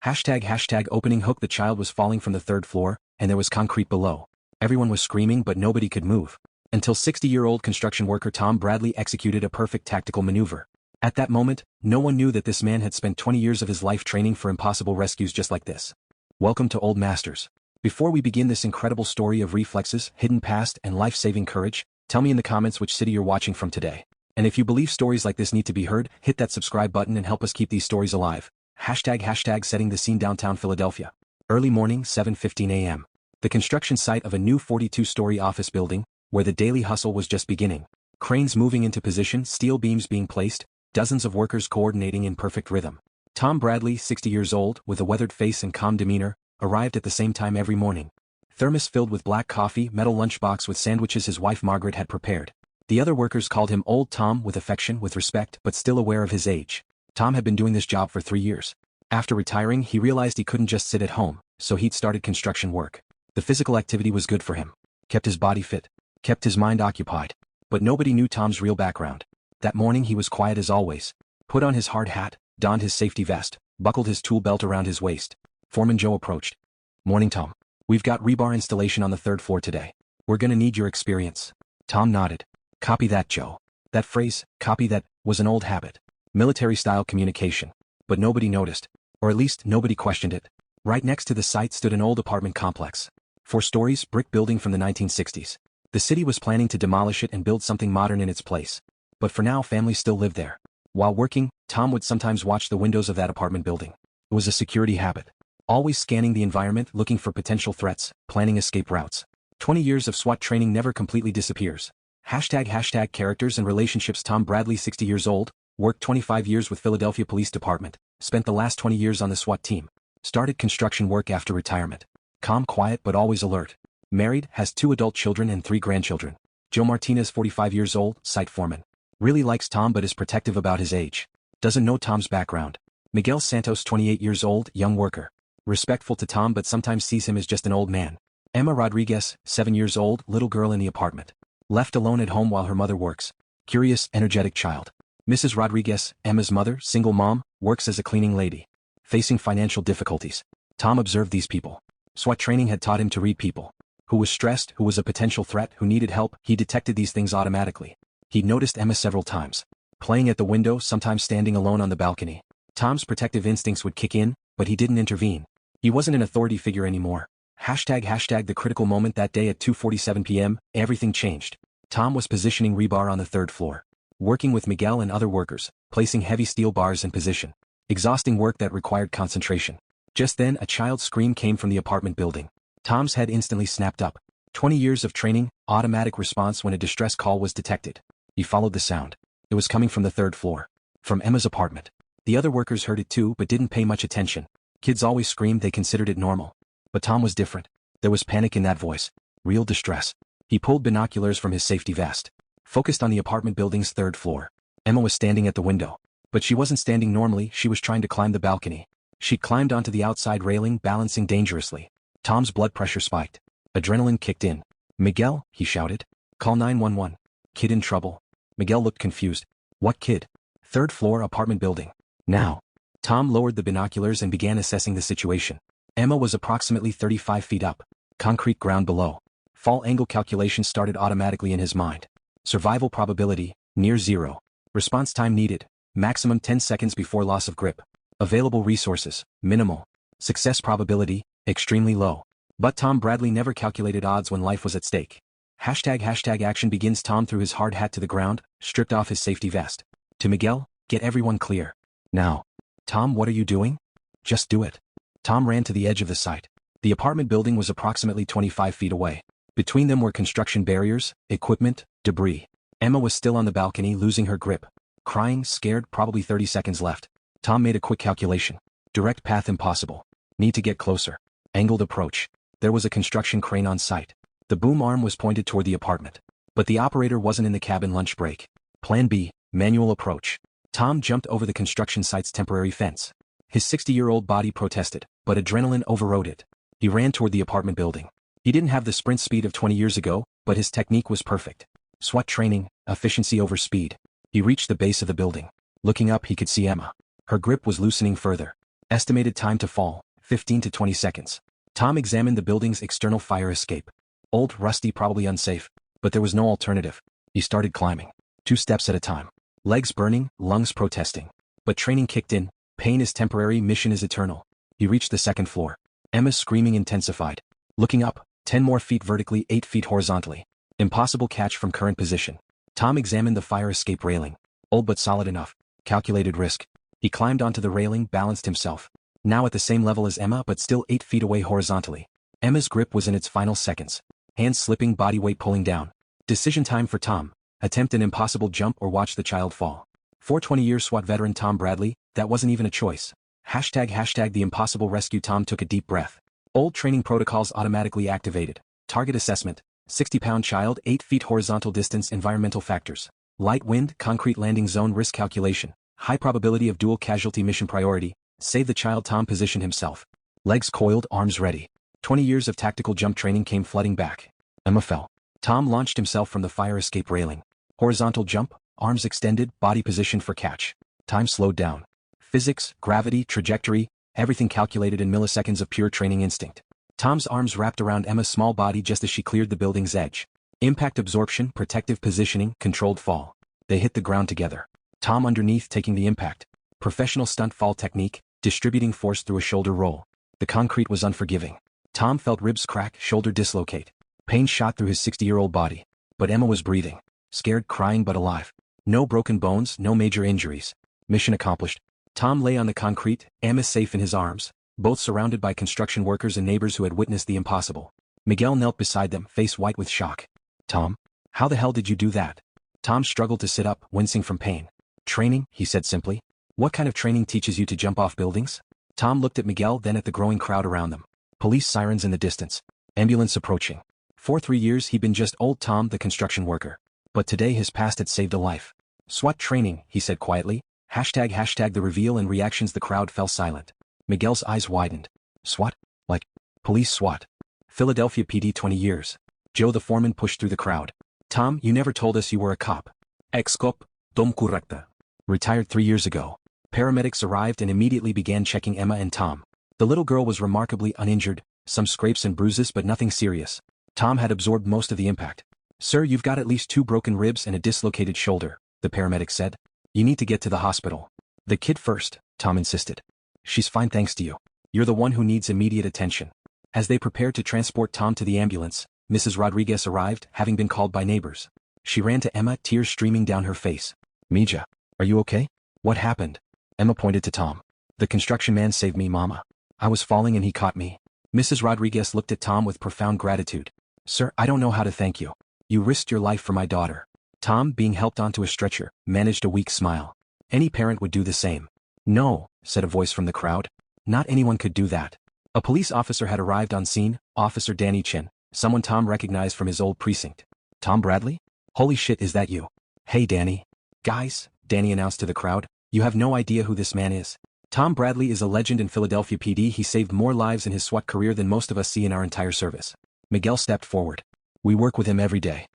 Hashtag opening hook. The child was falling from the third floor, and there was concrete below. Everyone was screaming but nobody could move. Until 60-year-old construction worker Tom Bradley executed a perfect tactical maneuver. At that moment, no one knew that this man had spent 20 years of his life training for impossible rescues just like this. Welcome to Old Masters. Before we begin this incredible story of reflexes, hidden past, and life-saving courage, tell me in the comments which city you're watching from today. And if you believe stories like this need to be heard, hit that subscribe button and help us keep these stories alive. Hashtag setting the scene. Downtown Philadelphia. Early morning, 7:15 a.m. The construction site of a new 42-story office building, where the daily hustle was just beginning. Cranes moving into position, steel beams being placed, dozens of workers coordinating in perfect rhythm. Tom Bradley, 60 years old, with a weathered face and calm demeanor, arrived at the same time every morning. Thermos filled with black coffee, metal lunchbox with sandwiches his wife Margaret had prepared. The other workers called him Old Tom with affection, with respect, but still aware of his age. Tom had been doing this job for 3 years. After retiring, he realized he couldn't just sit at home, so he'd started construction work. The physical activity was good for him. Kept his body fit. Kept his mind occupied. But nobody knew Tom's real background. That morning he was quiet as always. Put on his hard hat, donned his safety vest, buckled his tool belt around his waist. Foreman Joe approached. "Morning, Tom. We've got rebar installation on the third floor today. We're gonna need your experience." Tom nodded. "Copy that, Joe." That phrase, "copy that," was an old habit. Military-style communication. But nobody noticed. Or at least nobody questioned it. Right next to the site stood an old apartment complex. 4 stories, brick building from the 1960s. The city was planning to demolish it and build something modern in its place. But for now, families still lived there. While working, Tom would sometimes watch the windows of that apartment building. It was a security habit. Always scanning the environment, looking for potential threats, planning escape routes. 20 years of SWAT training never completely disappears. Hashtag characters and relationships. Tom Bradley, 60 years old, worked 25 years with Philadelphia Police Department, spent the last 20 years on the SWAT team. Started construction work after retirement. Calm, quiet, but always alert. Married, has 2 adult children and 3 grandchildren. Joe Martinez, 45 years old, site foreman. Really likes Tom but is protective about his age. Doesn't know Tom's background. Miguel Santos, 28 years old, young worker. Respectful to Tom but sometimes sees him as just an old man. Emma Rodriguez, 7 years old, little girl in the apartment. Left alone at home while her mother works. Curious, energetic child. Mrs. Rodriguez, Emma's mother, single mom, works as a cleaning lady. Facing financial difficulties. Tom observed these people. SWAT training had taught him to read people. Who was stressed, who was a potential threat, who needed help. He detected these things automatically. He'd noticed Emma several times. Playing at the window, sometimes standing alone on the balcony. Tom's protective instincts would kick in, but he didn't intervene. He wasn't an authority figure anymore. Hashtag the critical moment. That day at 2:47 p.m., everything changed. Tom was positioning rebar on the third floor. Working with Miguel and other workers, placing heavy steel bars in position. Exhausting work that required concentration. Just then, a child's scream came from the apartment building. Tom's head instantly snapped up. 20 years of training, automatic response when a distress call was detected. He followed the sound. It was coming from the third floor. From Emma's apartment. The other workers heard it too but didn't pay much attention. Kids always screamed, they considered it normal. But Tom was different. There was panic in that voice. Real distress. He pulled binoculars from his safety vest. Focused on the apartment building's third floor. Emma was standing at the window. But she wasn't standing normally, she was trying to climb the balcony. She'd climbed onto the outside railing, balancing dangerously. Tom's blood pressure spiked. Adrenaline kicked in. "Miguel," he shouted. "Call 911. Kid in trouble." Miguel looked confused. "What kid?" "Third floor apartment building. Now." Tom lowered the binoculars and began assessing the situation. Emma was approximately 35 feet up. Concrete ground below. Fall angle calculations started automatically in his mind. Survival probability, near 0. Response time needed, maximum 10 seconds before loss of grip. Available resources, minimal. Success probability, extremely low. But Tom Bradley never calculated odds when life was at stake. Hashtag action begins. Tom threw his hard hat to the ground, stripped off his safety vest. To Miguel, "Get everyone clear. Now." "Tom, what are you doing?" "Just do it." Tom ran to the edge of the site. The apartment building was approximately 25 feet away. Between them were construction barriers, equipment, debris. Emma was still on the balcony, losing her grip. Crying, scared, probably 30 seconds left. Tom made a quick calculation. Direct path impossible. Need to get closer. Angled approach. There was a construction crane on site. The boom arm was pointed toward the apartment. But the operator wasn't in the cabin lunch break. Plan B, manual approach. Tom jumped over the construction site's temporary fence. His 60-year-old body protested, but adrenaline overrode it. He ran toward the apartment building. He didn't have the sprint speed of 20 years ago, but his technique was perfect. SWAT training, efficiency over speed. He reached the base of the building. Looking up, he could see Emma. Her grip was loosening further. Estimated time to fall, 15 to 20 seconds. Tom examined the building's external fire escape. Old, rusty, probably unsafe, but there was no alternative. He started climbing. 2 steps at a time. Legs burning, lungs protesting. But training kicked in. Pain is temporary, mission is eternal. He reached the 2nd floor. Emma's screaming intensified. Looking up, 10 more feet vertically, 8 feet horizontally. Impossible catch from current position. Tom examined the fire escape railing. Old but solid enough. Calculated risk. He climbed onto the railing, balanced himself. Now at the same level as Emma but still 8 feet away horizontally. Emma's grip was in its final seconds. Hands slipping, body weight pulling down. Decision time for Tom. Attempt an impossible jump or watch the child fall. 420-year SWAT veteran Tom Bradley, that wasn't even a choice. Hashtag the impossible rescue. Tom took a deep breath. Old training protocols automatically activated. Target assessment. 60-pound child, 8 feet horizontal distance. Environmental factors. Light wind, concrete landing zone. Risk calculation. High probability of dual casualty. Mission priority. Save the child. Tom positioned himself. Legs coiled, arms ready. 20 years of tactical jump training came flooding back. Emma fell. Tom launched himself from the fire escape railing. Horizontal jump, arms extended, body positioned for catch. Time slowed down. Physics, gravity, trajectory, everything calculated in milliseconds of pure training instinct. Tom's arms wrapped around Emma's small body just as she cleared the building's edge. Impact absorption, protective positioning, controlled fall. They hit the ground together. Tom underneath taking the impact. Professional stunt fall technique, distributing force through a shoulder roll. The concrete was unforgiving. Tom felt ribs crack, shoulder dislocate. Pain shot through his 60-year-old body. But Emma was breathing. Scared, crying but alive. No broken bones, no major injuries. Mission accomplished. Tom lay on the concrete, Emma safe in his arms, both surrounded by construction workers and neighbors who had witnessed the impossible. Miguel knelt beside them, face white with shock. Tom? How the hell did you do that? Tom struggled to sit up, wincing from pain. Training, he said simply. What kind of training teaches you to jump off buildings? Tom looked at Miguel, then at the growing crowd around them. Police sirens in the distance. Ambulance approaching. For 3 years he'd been just old Tom the construction worker. But today his past had saved a life. SWAT training, he said quietly. Hashtag the reveal and reactions. The crowd fell silent. Miguel's eyes widened. SWAT? Like, police SWAT. Philadelphia PD 20 years. Joe the foreman pushed through the crowd. Tom, you never told us you were a cop. Ex-cop, Tom Correcta. Retired 3 years ago. Paramedics arrived and immediately began checking Emma and Tom. The little girl was remarkably uninjured, some scrapes and bruises but nothing serious. Tom had absorbed most of the impact. Sir, you've got at least 2 broken ribs and a dislocated shoulder, the paramedic said. You need to get to the hospital. The kid first, Tom insisted. She's fine thanks to you. You're the one who needs immediate attention. As they prepared to transport Tom to the ambulance, Mrs. Rodriguez arrived, having been called by neighbors. She ran to Emma, tears streaming down her face. Mija, are you okay? What happened? Emma pointed to Tom. The construction man saved me, Mama. I was falling and he caught me. Mrs. Rodriguez looked at Tom with profound gratitude. Sir, I don't know how to thank you. You risked your life for my daughter. Tom, being helped onto a stretcher, managed a weak smile. Any parent would do the same. No, said a voice from the crowd. Not anyone could do that. A police officer had arrived on scene, Officer Danny Chin, someone Tom recognized from his old precinct. Tom Bradley? Holy shit, is that you? Hey Danny. Guys, Danny announced to the crowd, you have no idea who this man is. Tom Bradley is a legend in Philadelphia PD. He saved more lives in his SWAT career than most of us see in our entire service. Miguel stepped forward. We work with him every day.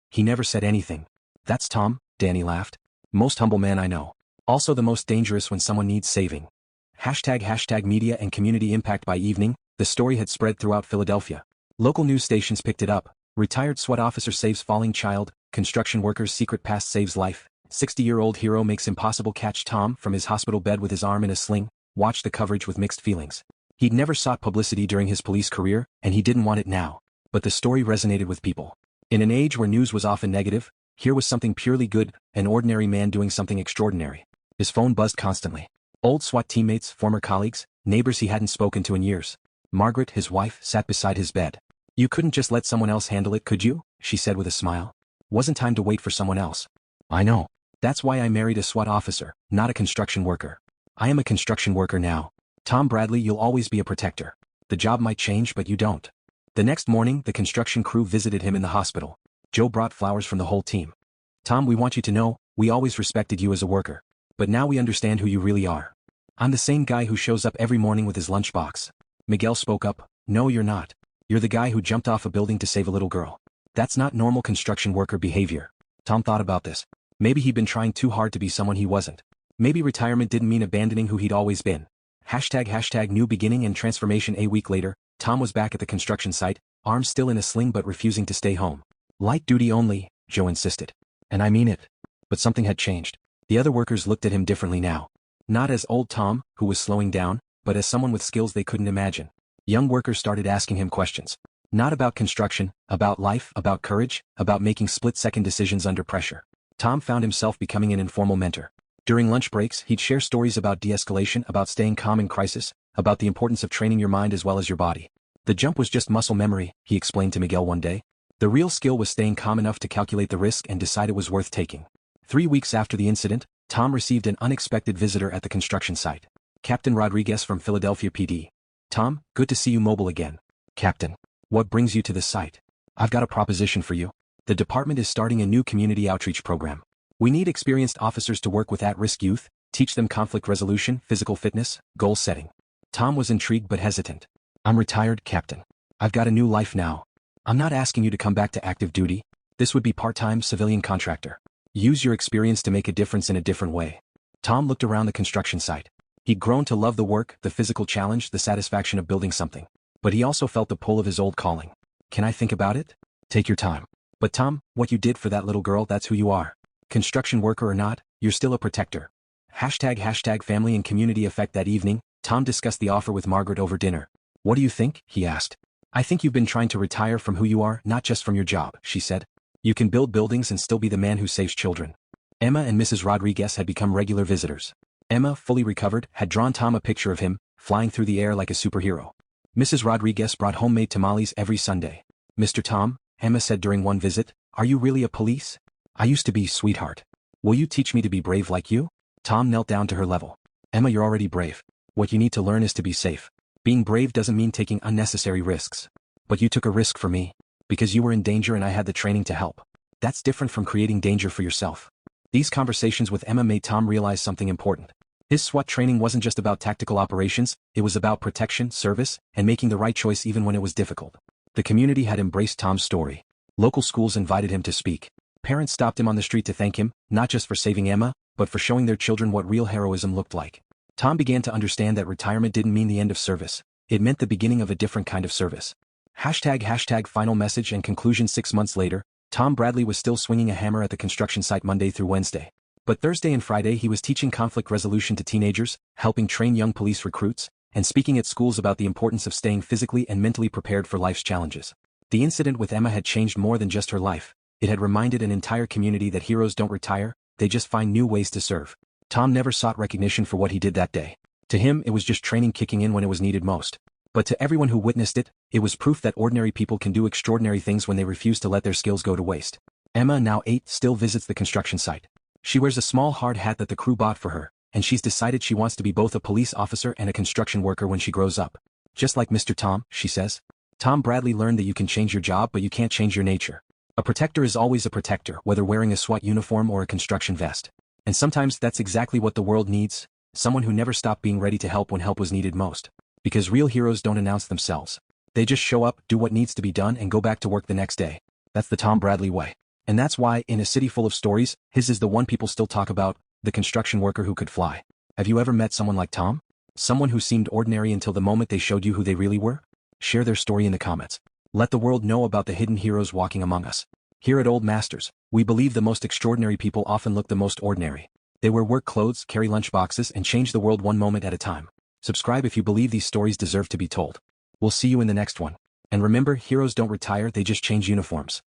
He never said anything. That's Tom, Danny laughed. Most humble man I know. Also the most dangerous when someone needs saving. Hashtag media and community impact. By evening, the story had spread throughout Philadelphia. Local news stations picked it up. Retired SWAT officer saves falling child, construction worker's secret past saves life, 60-year-old hero makes impossible catch. Tom, from his hospital bed with his arm in a sling, watched the coverage with mixed feelings. He'd never sought publicity during his police career, and he didn't want it now. But the story resonated with people. In an age where news was often negative, here was something purely good, an ordinary man doing something extraordinary. His phone buzzed constantly. Old SWAT teammates, former colleagues, neighbors he hadn't spoken to in years. Margaret, his wife, sat beside his bed. You couldn't just let someone else handle it, could you? She said with a smile. Wasn't time to wait for someone else. I know. That's why I married a SWAT officer, not a construction worker. I am a construction worker now. Tom Bradley, you'll always be a protector. The job might change but you don't. The next morning, the construction crew visited him in the hospital. Joe brought flowers from the whole team. Tom, we want you to know, we always respected you as a worker. But now we understand who you really are. I'm the same guy who shows up every morning with his lunchbox. Miguel spoke up. No, you're not. You're the guy who jumped off a building to save a little girl. That's not normal construction worker behavior. Tom thought about this. Maybe he'd been trying too hard to be someone he wasn't. Maybe retirement didn't mean abandoning who he'd always been. Hashtag new beginning and transformation. A week later, Tom was back at the construction site, arms still in a sling but refusing to stay home. Light duty only, Joe insisted. And I mean it. But something had changed. The other workers looked at him differently now. Not as old Tom, who was slowing down, but as someone with skills they couldn't imagine. Young workers started asking him questions. Not about construction, about life, about courage, about making split-second decisions under pressure. Tom found himself becoming an informal mentor. During lunch breaks, he'd share stories about de-escalation, about staying calm in crisis, about the importance of training your mind as well as your body. The jump was just muscle memory, he explained to Miguel one day. The real skill was staying calm enough to calculate the risk and decide it was worth taking. 3 weeks after the incident, Tom received an unexpected visitor at the construction site. Captain Rodriguez from Philadelphia PD. Tom, good to see you mobile again. Captain. What brings you to the site? I've got a proposition for you. The department is starting a new community outreach program. We need experienced officers to work with at-risk youth, teach them conflict resolution, physical fitness, goal setting. Tom was intrigued but hesitant. I'm retired, Captain. I've got a new life now. I'm not asking you to come back to active duty. This would be part-time civilian contractor. Use your experience to make a difference in a different way. Tom looked around the construction site. He'd grown to love the work, the physical challenge, the satisfaction of building something. But he also felt the pull of his old calling. Can I think about it? Take your time. But Tom, what you did for that little girl, that's who you are. Construction worker or not, you're still a protector. Hashtag family and community effect. That evening, Tom discussed the offer with Margaret over dinner. What do you think? He asked. I think you've been trying to retire from who you are, not just from your job, she said. You can build buildings and still be the man who saves children. Emma and Mrs. Rodriguez had become regular visitors. Emma, fully recovered, had drawn Tom a picture of him, flying through the air like a superhero. Mrs. Rodriguez brought homemade tamales every Sunday. Mr. Tom, Emma said during one visit, are you really a police? I used to be, sweetheart. Will you teach me to be brave like you? Tom knelt down to her level. Emma, you're already brave. What you need to learn is to be safe. Being brave doesn't mean taking unnecessary risks. But you took a risk for me. Because you were in danger and I had the training to help. That's different from creating danger for yourself. These conversations with Emma made Tom realize something important. His SWAT training wasn't just about tactical operations, it was about protection, service, and making the right choice even when it was difficult. The community had embraced Tom's story. Local schools invited him to speak. Parents stopped him on the street to thank him, not just for saving Emma, but for showing their children what real heroism looked like. Tom began to understand that retirement didn't mean the end of service. It meant the beginning of a different kind of service. Hashtag final message and conclusion. 6 months later, Tom Bradley was still swinging a hammer at the construction site Monday through Wednesday. But Thursday and Friday he was teaching conflict resolution to teenagers, helping train young police recruits, and speaking at schools about the importance of staying physically and mentally prepared for life's challenges. The incident with Emma had changed more than just her life. It had reminded an entire community that heroes don't retire, they just find new ways to serve. Tom never sought recognition for what he did that day. To him it was just training kicking in when it was needed most. But to everyone who witnessed it, it was proof that ordinary people can do extraordinary things when they refuse to let their skills go to waste. Emma, now 8, still visits the construction site. She wears a small hard hat that the crew bought for her, and she's decided she wants to be both a police officer and a construction worker when she grows up. Just like Mr. Tom, she says. Tom Bradley learned that you can change your job but you can't change your nature. A protector is always a protector, whether wearing a SWAT uniform or a construction vest. And sometimes that's exactly what the world needs, someone who never stopped being ready to help when help was needed most. Because real heroes don't announce themselves. They just show up, do what needs to be done and go back to work the next day. That's the Tom Bradley way. And that's why, in a city full of stories, his is the one people still talk about, the construction worker who could fly. Have you ever met someone like Tom? Someone who seemed ordinary until the moment they showed you who they really were? Share their story in the comments. Let the world know about the hidden heroes walking among us. Here at Old Masters, we believe the most extraordinary people often look the most ordinary. They wear work clothes, carry lunch boxes, and change the world one moment at a time. Subscribe if you believe these stories deserve to be told. We'll see you in the next one. And remember, heroes don't retire, they just change uniforms.